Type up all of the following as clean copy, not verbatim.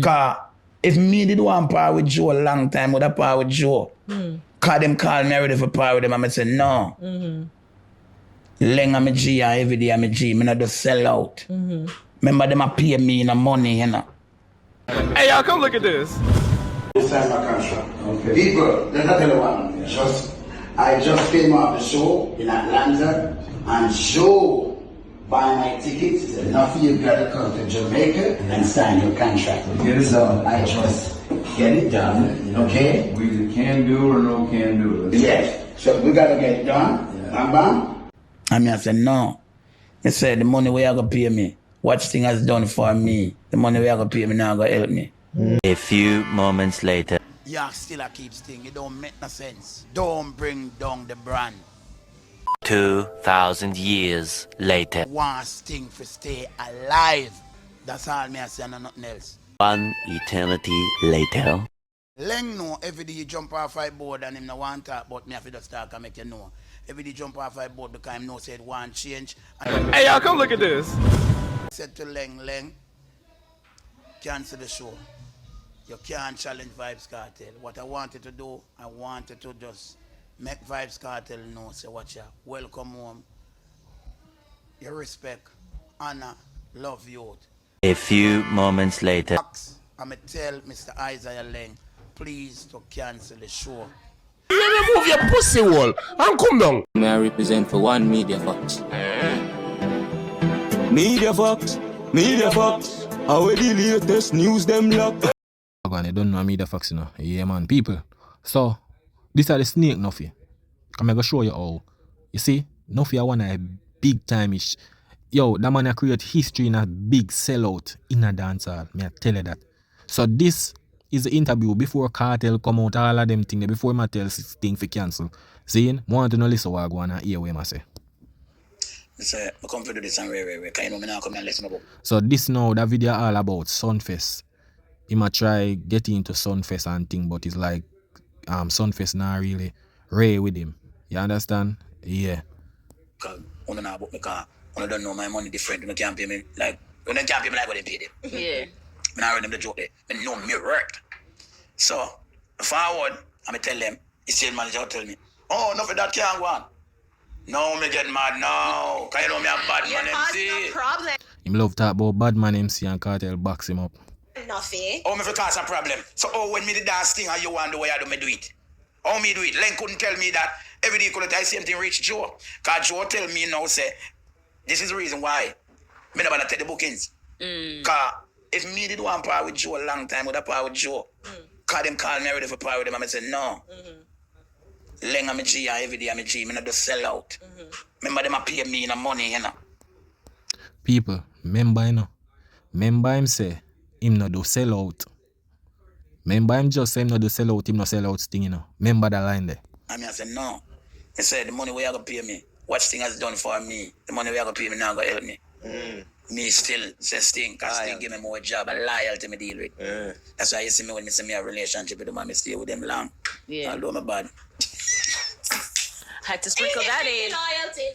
Cause if me did one part with Joe a long time, would I part with Joe? Cause them call me ready for part with them, I say no. Leng I'm a G and every day I'm a G. Me not just sell out. Remember them a pay me in the money, you know. Hey y'all, come look at this. This time my contract. Okay. People, let me tell you one. I just came off the show in Atlanta and Joe buy my tickets. He said, Nuffy, you gotta come to Jamaica and sign your contract. Get it done. I just get it done. Okay? We either can do or no can do. Yes. So we gotta get it done. Bam bam. And me I said no. He said the money where you gonna pay me. What thing has done for me. The money where you gonna pay me now gonna help me. A few moments later. Yeah, still I keep sting. It don't make no sense. Don't bring down the brand. 2,000 years later. One sting to stay alive. That's all me I say and nothing else. One eternity later. Leng know every day he jump off my board and him no want talk about me if he just talk and make you know. Every day jump off my board because him know said one change. And Hey y'all, come look at this. I said to Leng, cancel the show. You can't challenge Vybz Cartel. What I wanted to do, I wanted to just make Vybz Cartel know, say watch ya, welcome home. You respect, honor, love youth. A few moments later. I'ma tell Mr. Isaiah Leng, please to cancel the show. You remove your pussy wall and come down. May I represent for one Media Fox? Media Fox, Media Fox. How the latest news them lock? I don't know Media Fox, you know. Yeah, man, people. So, these are the snake Nuffy. I'm gonna show you all. You see, Nuffy I want a big time ish. Yo, that man create history in a big sellout in a dancehall. Me I tell you that. So this is the interview before Cartel come out, all of them things before him tell thing for cancel. Seeing, want to know listen what I go on and hear what I say. Say, I come to do this and where. Can you know me now come and listen about? So this now, that video all about Sunfest. He might try getting into Sunfest and thing, but it's like Sunfest not really rare with him. You understand? Yeah. Because I don't know about me, because I don't know my money different. You can't pay me like, you can't pay me like what they pay them. Yeah. I not heard them the joke there. I know me work. So, forward, I'm going to tell them, the sales manager will tell me, oh, no for that can't go on. No, me get mad now. Because you know me a bad man MC. No problem. Him love talk about bad man MC and Cartel box him up. Nuffy. Oh, me for cause a problem. So, oh, when me the dance thing, how you want the way I do me do it? How me do it? Leng couldn't tell me that every day couldn't I same thing reach Joe. Because Joe tell me now, say, this is the reason why me never take the bookings. Because if me did one part with Joe a long time, would I part with Joe? Because them call me ready for part with them, I say, no. Leng I'm a G and every day I'm a G, me not just sell out. Remember them a pay me in the money, you know. People, remember you know. Remember him say, him not do sell out. Remember him just say him not do sell out, him not sell out thing, you know. Remember that line there. I mean, I said, no. He said, the money where you going to pay me, what Sting has done for me, the money where you going to pay me now going to help me. Me still say Sting, because Sting give me more job and loyalty me deal with. That's why you see me when me say me a relationship with them and me stay with them long. Yeah. Although me bad. Had to sprinkle that in. Loyalty.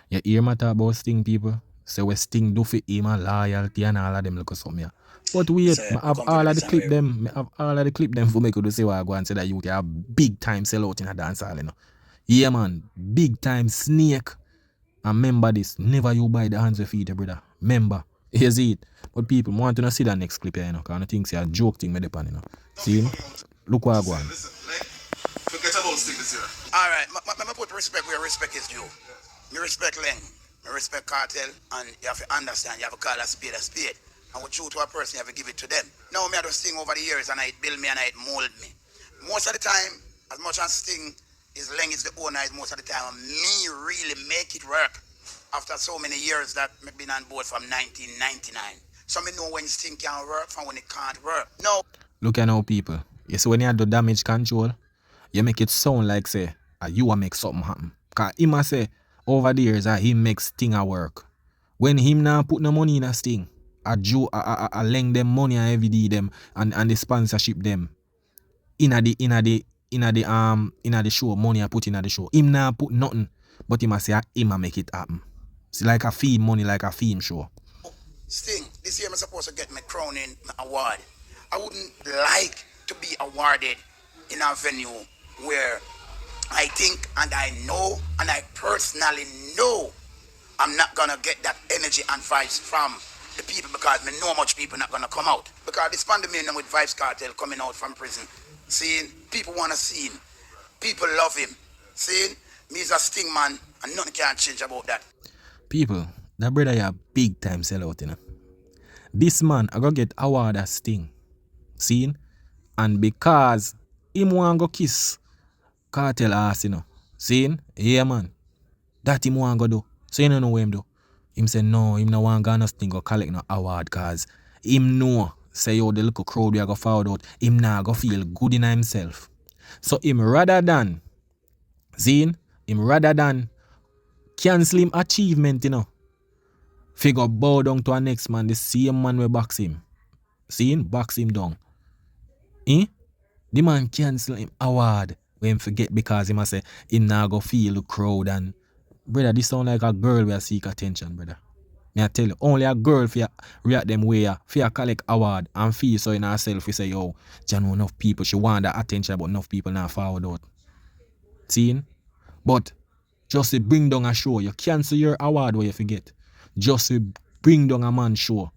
You hear me talk about Sting, people? Say what Sting do for him and loyalty and all of them look something. But wait, So, I have all of the clip them. I have all of the clip them for me could say what I go and say that you have big time sell out in a dancehall, you know. Yeah man, big time snake. And remember this, never you buy the hands of feet, brother. Remember, you see it. But people want to see that next clip here, you know, because I think it's a joke thing with the pan, you know. See, look what I go on. Forget about Sting this year. All right, I put respect where respect is due. Me respect Leng, me respect Cartel, and you have to understand, you have to call a spade a spade. And what true to a person, you have to give it to them. Now, me I just Sting over the years, and it build me and it mold me. Most of the time, as much as Sting is Leng is the owner, is most of the time, me really make it work. After so many years that I've been on board from 1999. So me know when Sting can work from when it can't work. No. Look at now, people. You see when you do damage control, you make it sound like say, you will make something happen. Because he must say, over the years, he makes Sting a work. When him now put no money in a Sting, I lend them money and every day them and the sponsorship them. In the show, money I put in the show. Him now put nothing, but he must say him a make it happen. It's like a theme, money like a theme show. Sting, this year I'm supposed to get my crowning award. I wouldn't like to be awarded in a venue where I think and I know and I personally know I'm not gonna get that energy and vibes from the people because me know much people not gonna come out. Because this pandemic with Vybz Cartel coming out from prison, seeing people wanna see him, people love him, seeing me is a sting man and nothing can change about that. People, that brother a big time sellout, you know. This man I go get award as Sting. Seen? And because him want go kiss Cartel ass, you know. Seen? Yeah man. That him want go do. So you don't know what him do. Him say no, him no want go Sting go collect no award cause him know say yo the little crowd we a go forward out, him nah go feel good in himself. So him rather than cancel him achievement, you know. Figure bow down to a next man, the same man we box him. Box him down. The man cancel him award when him forget because him a say him now go feel the crowd and brother, this sound like a girl we seek attention, brother. Me I tell you, only a girl for react them way for collect award and feel so in herself we say, yo, John know enough people, she want that attention but enough people now forward out. Seen? But just to bring down a show, you cancel your award where you forget. Just to bring down a man show.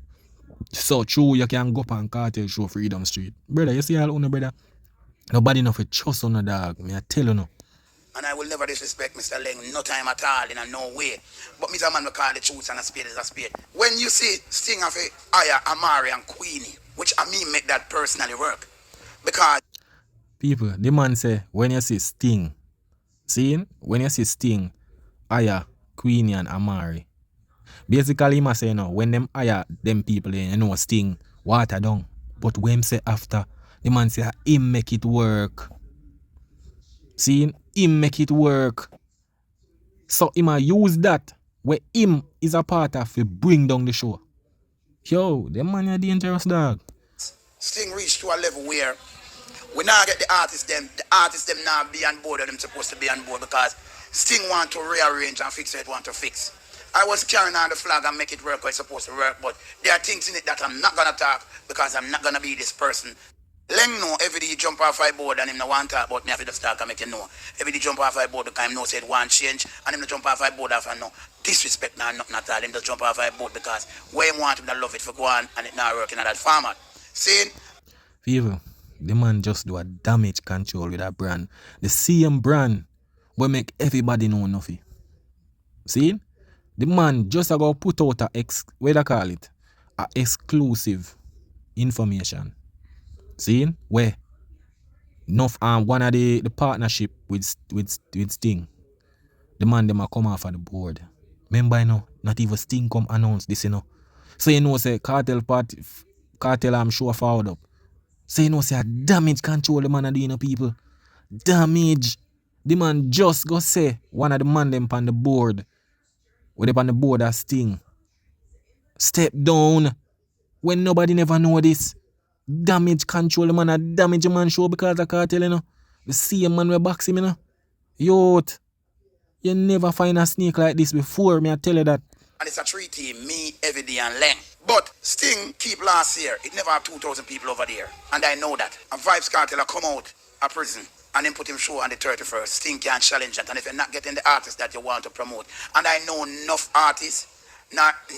So true you can go up and Cartel show Freedom Street. Brother, you see all on brother? Nobody enough to trust on a dog. Me I tell you no. And I will never disrespect Mr. Leng, no time at all, in a no way. But Mr. Man will call the truth and a spade is a spade. When you see Sting of Aya, Amari and Queenie, which I mean make that personally work. Because people, the man say when you see Sting, when you see Sting, Aya, Queenie and Amari. Basically, he must say, no, when them hire them people, you know, Sting, water down. But when him say after, the man say, him make it work. Him make it work. So, him a use that, where him is a part of, to bring down the show. Yo, them man are dangerous, dog. Sting reached to a level where we now get the artists them now be on board, and them supposed to be on board because Sting want to rearrange and fix what want to fix. I was carrying on the flag and make it work how it's supposed to work, but there are things in it that I'm not going to talk because I'm not going to be this person. Leng know every day he jump off my board and him no want to talk about me, I have to just talk and make you know. Every day he jump off my board because him know said one change and him no jump off my board after no disrespect now, nothing at all. Him just jump off my board because where him want him to love it for go on and it not working at that format. See? People, the man just do a damage control with that brand. The same brand will make everybody know Nuffy. See? The man just go put out a exclusive information. See? Where enough one of the partnership with Sting. The man them a come off of the board. Remember you know, not even Sting come announce this, you know. So you know say Cartel I'm sure forward up. So you know say a damage control the man are doing, people. Damage. The man just go say one of the man them on the board. With them on the board as Sting. Step down. When nobody never know this. Damage control the man a damage the man show because of Cartel, you know. The same man we box him, you know. Youth. You never find a snake like this before, me I tell you that. And it's a treaty, me, Everyday and Leng. But Sting keep last year, it never had 2,000 people over there. And I know that. And Vybz Cartel come out of prison and then put him show on the 31st. Sting can't challenge that. And if you're not getting the artists that you want to promote, and I know enough artists,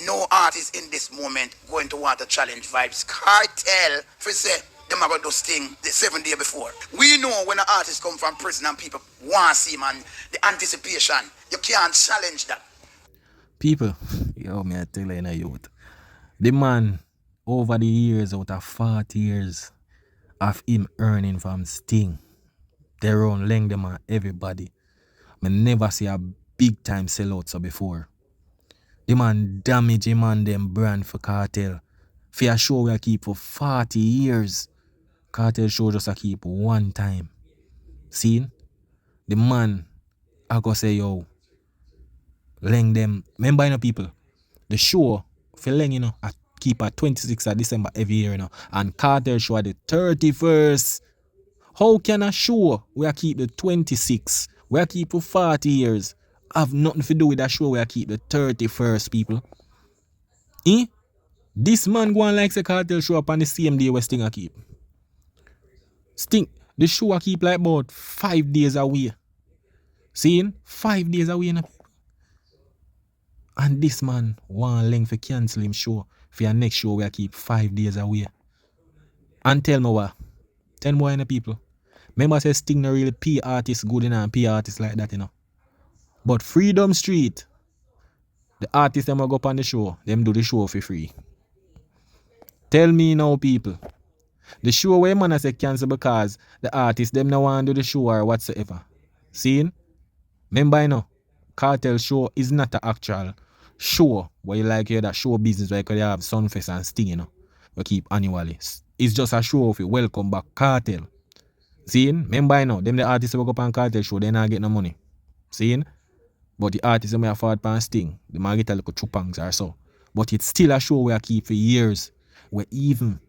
no artist in this moment going to want to challenge Vybz Cartel for say them about to Sting the 7 days before. We know when an artist come from prison and people want to see him and the anticipation, you can't challenge that. People, yo, me I tell you, in a youth. The man, over the years, out of 40 years, of him earning from Sting, their own Leng them and everybody. I never see a big time sellout so before. The man damage him and them brand for Cartel. For a show we keep for 40 years. Cartel show just a keep one time. See? The man, I go say, yo, Leng them. Remember, you know, people, the show for Leng, you know, I keep at 26th of December every year, you know, and Cartel show at the 31st. How can a show where I keep the 26th, where I keep for 40 years, have nothing to do with that show where I keep the 31st, people? This man go on like say Cartel show up on the same day where Sting a keep. Sting, the show a keep like about 5 days away. Seeing? 5 days away. No? And this man want Leng for cancel him show for your next show where I keep 5 days away. And tell me what? Tell me why people. Remember say Sting no really pay artists good enough and pay artists like that, you know. But Freedom Street, the artists them go up on the show, them do the show for free. Tell me now, people. The show where man I say cancel because the artists them no want to do the show or whatsoever. Seeing? Remember you know, Cartel show is not an actual show where you like that show business where you could have Sunfest and Sting, you know. We keep annually. It's just a show of it. Welcome back, Cartel. Seeing? Remember you know, them the artists who go up on Cartel show, they not get no money. Seeing? But the artists who may afford pan Sting, they might get a little chupangs or so. But it's still a show where I keep for years. Where even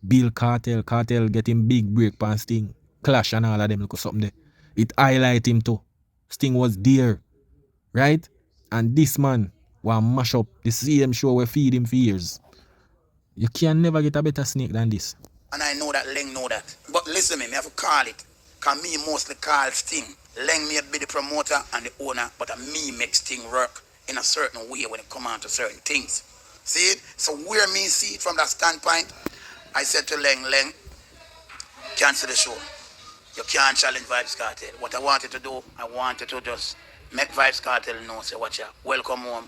Bill Cartel getting big break pan Sting, Clash and all of them look something there. It highlight him too. Sting was there. Right? And this man will mash up the same show where feed him for years. You can never get a better snake than this. And I know that Leng know that. But listen me have to call it. Because me mostly call Sting. Leng may be the promoter and the owner, but me make Sting work in a certain way when it come on to certain things. See it? So where me see it from that standpoint, I said to Leng, cancel the show. You can't challenge Vybz Cartel. What I wanted to do, I wanted to just make Vybz Cartel know, say, watch out, welcome home.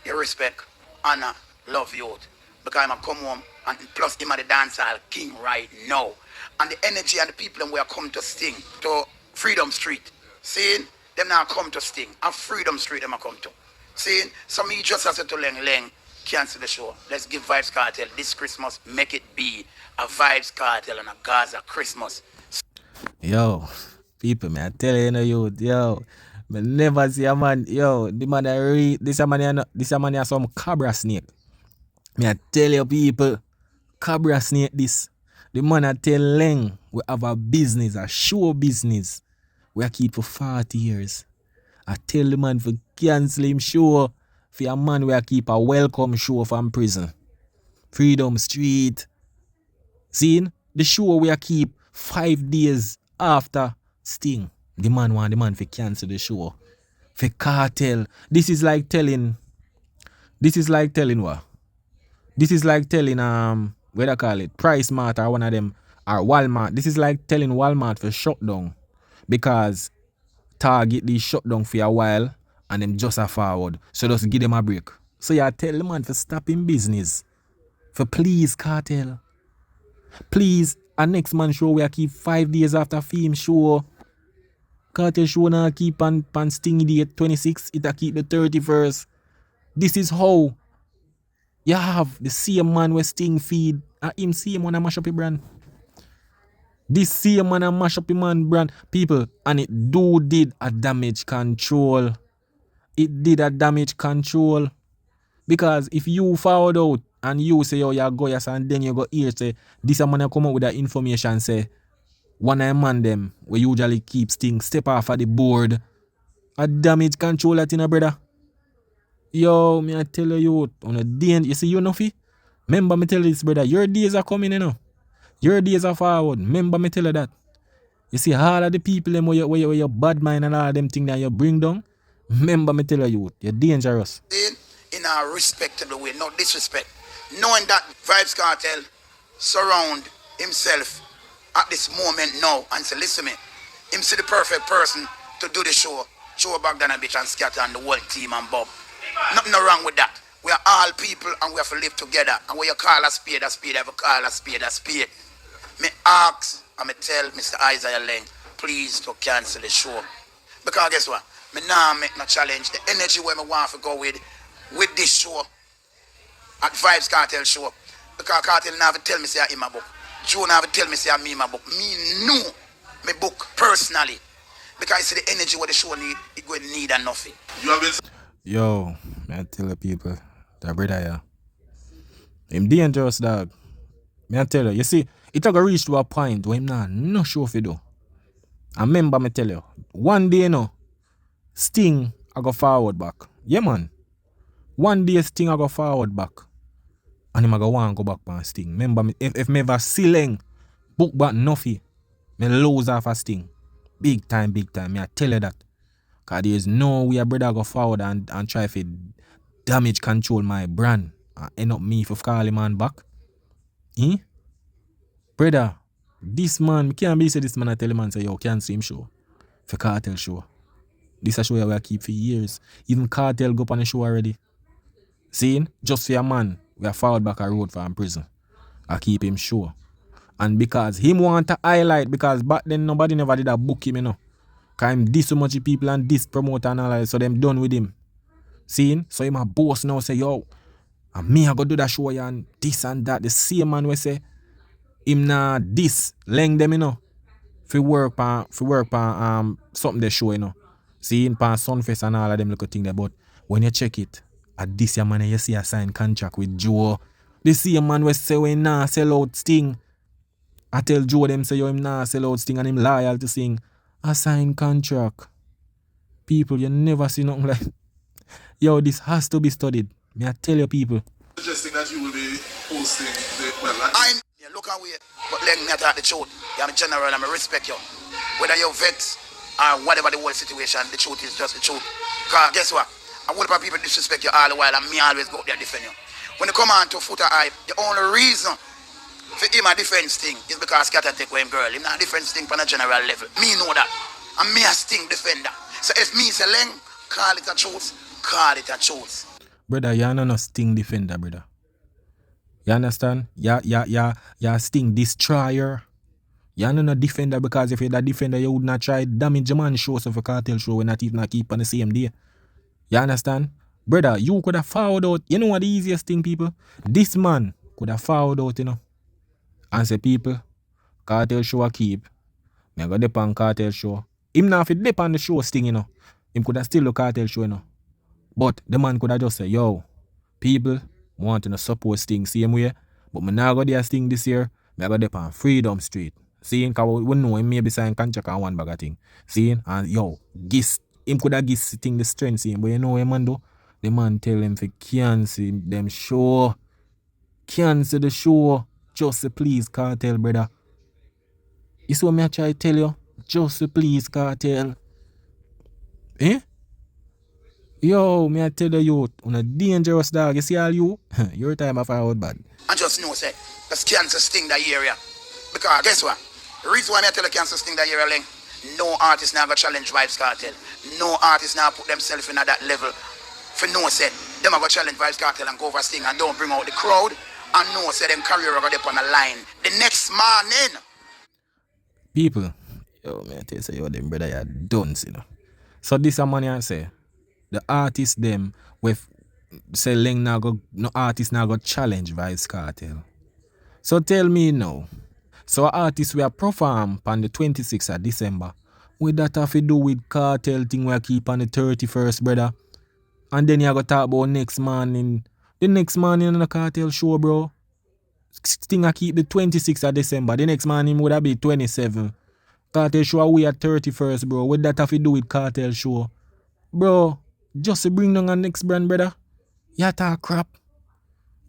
You respect, honor, love youth. Because I'm come home, and plus him are the dancehall king right now. And the energy and the people who are come to Sting, to Freedom Street. Seeing? Them now come to Sting. And Freedom Street them are come to. Seeing? So me just said to Leng, cancel the show. Let's give Vybz Cartel this Christmas, make it be a Vybz Cartel and a Gaza Christmas. Yo, people, man, I tell you, yo, me never see a man, yo, the man this a man has some cabra snake. Me I tell you people, cabra snake this. The man I tell Leng, we have a business, a show business. We keep for 40 years. I tell the man for cancel him show for a man we keep a welcome show from prison. Freedom Street. Seeing? The show we keep 5 days after Sting. The man want the man for cancel the show. For Cartel. This is like telling what? This is like telling what I call it, Price Mart or one of them, or Walmart. This is like telling Walmart for shut down. Because Target they shut down for a while and them just a forward. So just give them a break. So you tell the man for stop in business. For please, Cartel. Please, a next man show we keep 5 days after film show. Cartel show now keep on Sting date 26, it a keep the 31st. This is how you have the same man with Sting feed and him same man a mash up your brand. This same man a mash up your man brand. People, and it did a damage control. It did a damage control. Because if you forward out and you say, oh, you go yes, and then you go here say, this a man come up with that information say, one of them man them, we usually keep Sting, step off of the board. A damage control that in a brother. Yo, me I tell you, on a day, you see you Nuffy? Remember me tell you this, brother, your days are coming, you know. Your days are forward. Remember me tell you that. You see all of the people them where you bad mind and all of them things that you bring down. Remember me tell you, you're dangerous. In a respectable way, no disrespect. Knowing that Vybz Cartel surround himself at this moment now and say, listen me, him see the perfect person to do the show back down a bitch and scatter on the whole team and Bob. Nothing wrong with that. We are all people and we have to live together. And when you call a spade, you have to call a spade, a spade. Me ask and me tell Mr. Isaiah Leng, please to cancel the show. Because guess what? Me now make no challenge. The energy where me want to go with this show at Vybz Cartel show. Because Cartel never tell me say I'm in my book. Joe never tell me say I'm in my book. Me know my book personally. Because I see the energy where the show need, it going to need and nothing. You have been... Yo, I tell the people, that brother here, him dangerous dog. Me I tell you see, it a go reach to a point where him no sure if you do. And remember me tell you, one day you know, Sting I go forward back. Yeah man. One day Sting I go forward back. And him a go want go back on Sting. Remember me, if me ever see Leng book back Nuffy, me lose off a Sting. Big time, me I tell you that. Cause there is no way a brother go forward and try to damage control my brand. And end up me for call him man back. Eh? Brother, this man, can't be say this man I tell him man say yo, can't see him show. For Cartel show. This a show where I keep for years. Even Cartel go up on the show already. Seeing? Just for a man, we are forward back a road for him prison. I keep him sure. And because him want to highlight, because back then nobody never did a book him, you know. Cause him diss so much people and diss promoter and all that, so them done with him. Seeing? So him a boss now say, yo, and me I go do that show and this and that. The same man we say, him nah this, Leng them, you know. For work on something they show, you know. Seeing pan Sunfest and all of them little thing there. But when you check it, at this year man you see a sign contract with Joe. The same man we say when nah sell out Sting. I tell Joe them say yo him nah sell out Sting and him loyal to Sting. A sign contract. People, you never see nothing like. Yo, this has to be studied. Me I tell you people. Suggesting that you will be posting You look away, but let me talk the truth. You're a general and I respect you. Whether you're vex or whatever the whole situation, the truth is just the truth. Because guess what? I whole people disrespect you all the while and me always go there defend you. When you come on to Footer Hype, the only reason for him a defense thing is because Scatter take away him girl. Him not a defense thing on a general level. Me know that. And me a Sting defender. So if me say Leng, call it a truth, call it a truth. Brother, you're not a Sting defender, brother. You understand? You're Sting destroyer. You're not a defender because if you're that defender, you would not try damage a man shows of a Cartel show when not even keep on the same day. You understand? Brother, you could have fouled out. You know what the easiest thing, people? This man could have fouled out, you know. And say, people, Cartel show a keep. Me go dip on Cartel show. Him not fit dip on the show Sting, you know. Him could have still look Cartel show, you know. But the man could have just say, yo, people want to support Sting same way, but me not go there Sting this year. Me go dip on Freedom Street. Seeing, cause we know him maybe sign contract on one bag of thing. Seeing, and yo, him could have give Sting the strength, seeing, but you know what man do? The man tell him to cancel them show. Cancel the show. Just to please Cartel, brother. You see what me I try to tell you? Just to please Cartel. Eh? Yo, me I tell the youth, on a dangerous dog. You see all you? Your time I forward bad. And just know, say, let's cancel Sting that area. Because guess what? The reason why I tell you cancel Sting that area, Leng, no artist now go challenge Vybz Cartel. No artist now put themselves in at that level. For no say, them are go challenge Vybz Cartel and go over Sting and don't bring out the crowd. And no say, them career are going to on the line. The next morning. People, yo, me I tell you, say, yo, them brother, you're done, you know. So this a man I say, the artists them with say Leng now go, no artist now go challenge Vybz Cartel. So tell me now. So artists we are perform on the 26th of December. What that have to do with Cartel thing we keep on the 31st, brother? And then you go talk about next morning. The next morning on the Cartel show, bro. Thing I keep the 26th of December. The next morning would have be 27. Cartel show we at 31st, bro. What that have to do with Cartel show? Bro, just to bring down a next brand, brother. You talk crap.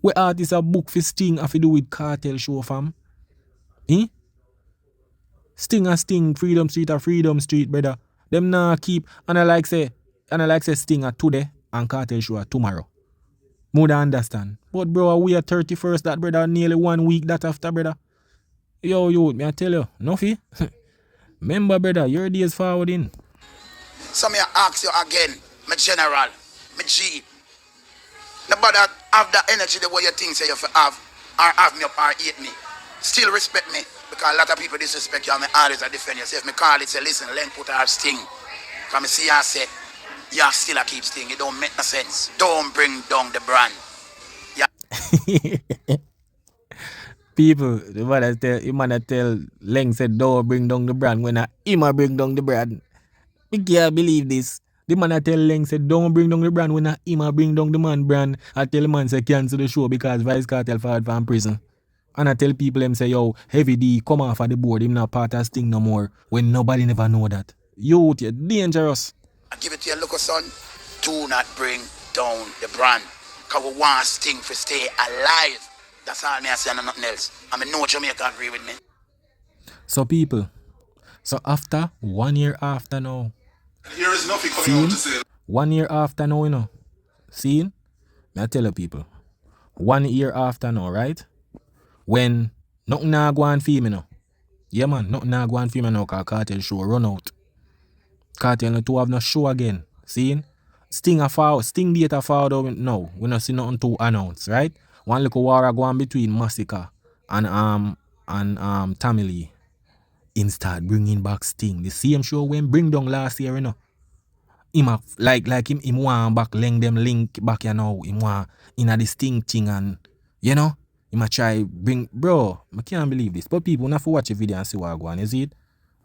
What artists a book for Sting have to do with Cartel show, fam? Eh? Sting a Sting, Freedom Street a Freedom Street, brother. Them nah keep, and I like say Sting a today and Cartel show a tomorrow. More than understand. But bro, we are 31st that, brother, nearly 1 week that after, brother. Yo, me I tell you, Nuffy. Remember, brother, your days forward in. So me I ask you again, my general, my G. Nobody have that energy the way you think say you have, or have me up or hate me. Still respect me, because a lot of people disrespect you and me always defend you. So if me call it, say, listen, Leng put her Sting. Because me see her say, you still a keep Sting. It don't make no sense. Don't bring down the brand. Yeah. People, the man tell Leng said don't bring down the brand when him a bring down the brand. We can't believe this. The man tell Leng said don't bring down the brand when him a bring down the man brand. I tell the man say cancel the show because Vybz Cartel filed from prison. And I tell people them say yo, Heavy D come off of the board, him not part of Sting no more. When nobody never know that. You're dangerous. I give it to you, look, son. Do not bring down the brand. Because we want Sting to stay alive. That's all me I say and nothing else. I mean, no Jamaica agree with me. So people, so after 1 year after now, Here is Nuffy coming out to say 1 year after now, you know, seeing, me I tell you people, 1 year after now, right? When nothing na go on for me now. Yeah man, nothing na go on for me now cause Cartel show run out. Cartel no to have no show again. Seeing? Sting data forward out now. We not see nothing to announce, right? One little war go on between Massacre and Tammy Lee. Him start bringing back Sting. The same show when bring down last year, you know. Him a, like him want back link back you know. Him want in a the Sting thing and you know, him a try bring bro, I can't believe this. But people not for watch a video and see what go on, is it?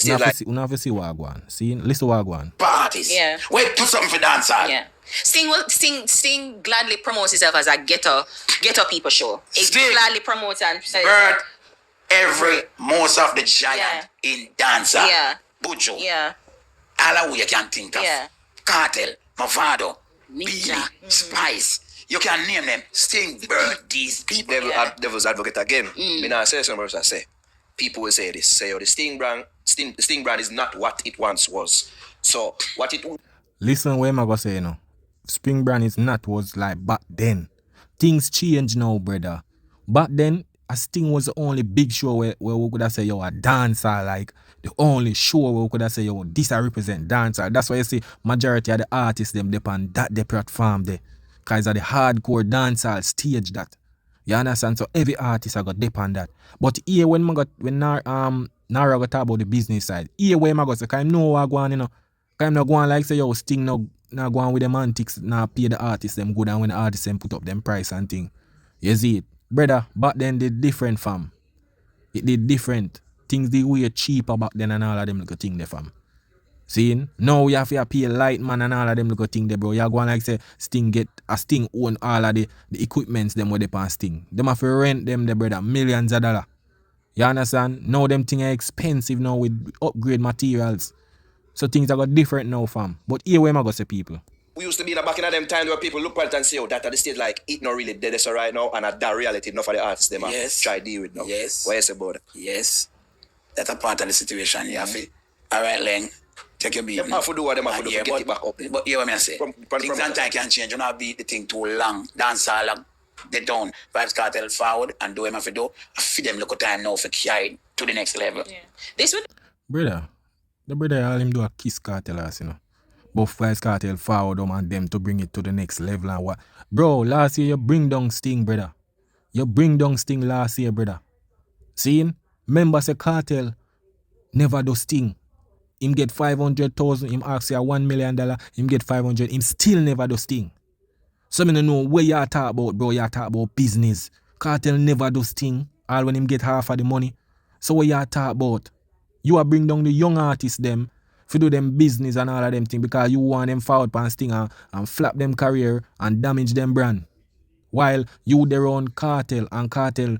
You have to see what go on. See, listen what go on. Parties. Yeah. Wait, put something for dancehall. Yeah. Sting gladly promotes himself as a ghetto people show. He Sting. gladly promotes and says Bird most of the giant in dancehall. Yeah. Bujo. Yeah. All who you can think of. Yeah. Cartel, Mavado, Ninja. Billy, Spice. You can name them. Sting, Bird, these people. Devil's advocate again. Me now say something else I say. People will say this. Say, the Sting brand is not what it once was. So, what it... Listen what I'm gonna say, you know. Spring brand is not was like back then. Things change now, brother. Back then, a Sting was the only big show where we could have say, yo, a dancer, like the only show where we could have say, yo, this I represent dancer. That's why you see majority of the artists them depend that the platform there. Cause of the hardcore dancer stage that. You understand? So every artist I got depend that. But here when Nara got talk about the business side, here where I got say, cause I know what go on, you know. Cause I'm not going like say, yo, Sting no go on with them antics, now pay the artists them good and when the artists them put up them price and thing. You see it? Brother, back then they different fam. It did different. Things they were cheaper back then and all of them little thing there fam. Seeing? Now you have to pay light man and all of them little thing there, bro. You go on like say Sting own all of the equipments them where they pan Sting. Them have to rent them the brother millions of dollars. You understand? Now them things are expensive now with upgrade materials. So things are got different now fam. But here where I go say people. We used to be in the back in them times where people look at it and say, oh, that at the stage like it not really dead so right now and at that reality enough for the artists them try deal with now. Yes. What you say about it? Yes. That's a part of the situation, you have to. Alright, Leng. Take your beat. Them have to do what them have to do to get it back up. But hear what I say. Things and time can change. You not beat the thing too long. Dance all long. They don't. Vybz Cartel forward and do them have to do. I feed them look at time now for carry it to the next level. Yeah. This would Brother, the brother all him do a kiss Cartel as you know. But Vybz Cartel forward and them to bring it to the next level and what. Bro, last year you bring down Sting, brother. You bring down Sting last year, brother. Seeing? Remember say Cartel never do Sting. Him get 500,000, him ask you $1 million, him get 500, him still never do Sting. So me don't know where you talk about, bro. You talk about business. Cartel never do Sting, all when him get half of the money. So what you talk about? You are bring down the young artists them to do them business and all of them things because you want them forward pan Sting and flap them career and damage them brand. While you their own Cartel and Cartel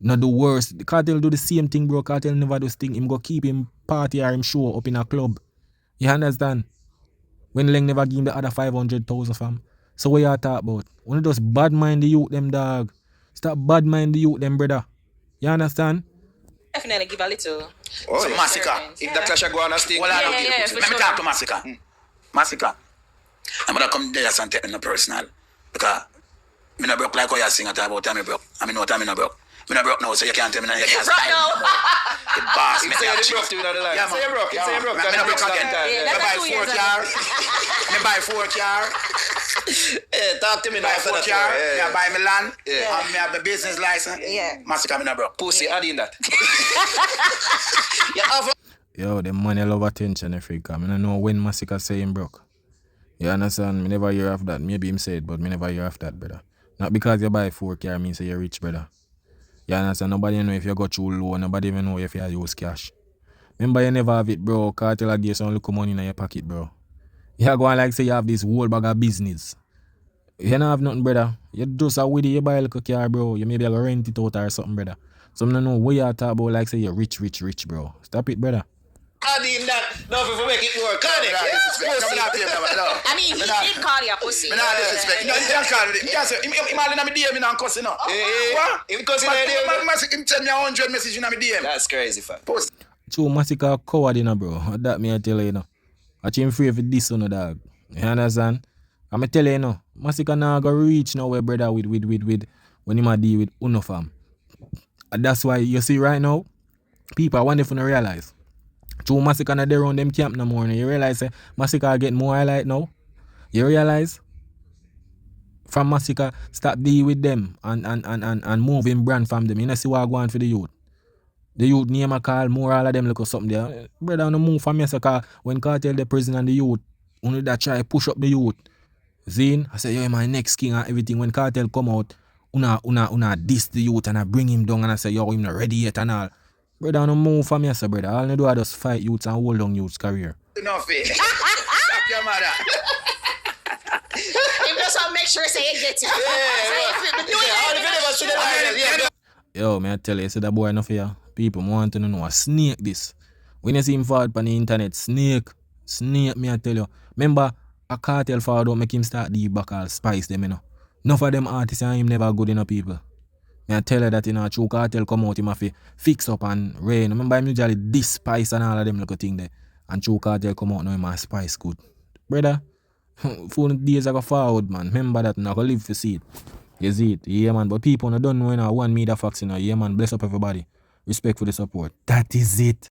not the worst. The Cartel do the same thing, bro. Cartel never do Sting. Him go keep him party or him show up in a club. You understand? When Leng never give him the other 500,000 fam. So what you talk about? When you just bad mind the youth them dog. Stop bad mind the youth them brother. You understand? definitely give a little. Oh, so yeah. Massacre. If the clash go on a stick, Well, Yeah, let me talk to Massacre. Massacre. I'm gonna come there and take me no personal. Because me no broke like how you sing at about time me broke. I mean no time me no broke. Me no broke now, so you can't tell me no you can't Right now. The boss me say have you chief. broke to another line. Yeah, man. Say you broke. Yeah, Say you broke. man. Me no broke again. Yeah, Me that's buy 2 years 4 ago. car. Me buy 4 car. Hey, talk to me now. Buy 4 car. Me buy me land. Yeah. And me have the business license. Yeah. Massacre me no broke. Pussy, add in that. You have Yo, the money love attention Africa. I don't know when Massacre say him broke. You understand? Me never hear of that. Maybe him say it, but me never hear of that, brother. Not because you buy 4 car means you're rich, brother. You understand? Nobody know if you got through low. Nobody even know if you use cash. Remember you never have it, bro. Cartel will give some little money in your pocket, bro. You go and like say you have this whole bag of business. You don't have nothing, brother. You just a with it, you buy a little car, bro. You maybe go rent it out or something, brother. So I don't know what you talk about like say you're rich, bro. Stop it, brother. add in that. No, if we make it work, can it? I mean, he did call you a pussy. Me not disrespect. No, you can't call it. You can't say, him all in my DM, me not cuss, you know. What? If cuss in my DM. Him send me 100 messages in my DM. That's crazy, fam. True, Massacre coward, you know, bro. That me I tell you, you know. I him free for this one, dog. You understand? I'm tell you, you know. Massacre now go reach now where brother with when him a deal with Uno fam. And that's why you see right now, people are wonderful to realize. True, Massacre not there around them camp no more. You realize Massacre get more highlight now. You realize? From Massacre, stop deal with them and move in brand from them. You know see what I go on for the youth. The youth name a call more all of them look or something there. Brother on the move from yes, when Cartel the prison and the youth, only that try push up the youth. Zine, I say, yo, my next king and everything. When Cartel come out, una diss the youth and I bring him down and I say, yo, him not ready yet and all. Brother on the move from yes, brother. All I do is just fight youths and hold on youth's career. Nuffy. Stop your mother. Him just want to make sure say you get it. Yo, man, I tell you, see that boy enough here. People want to know a snake this. When you see him forward on the internet, snake, me I tell you. Remember, a Cartel forward don't make him start the back all spice them, you know. Enough of them artists and him never good enough people. Me I tell you that, you know, true Cartel come out, him have to fix up and rain. Remember, him usually this spice and all of them little thing there. And true Cartel come out now, him a spice good. Brother, 4 days ago forward, man. Remember that, now go live to see it. You see it, yeah, man. But people don't know, you know, one media facts, you know, yeah, man. Bless up everybody. Respect for the support. That is it.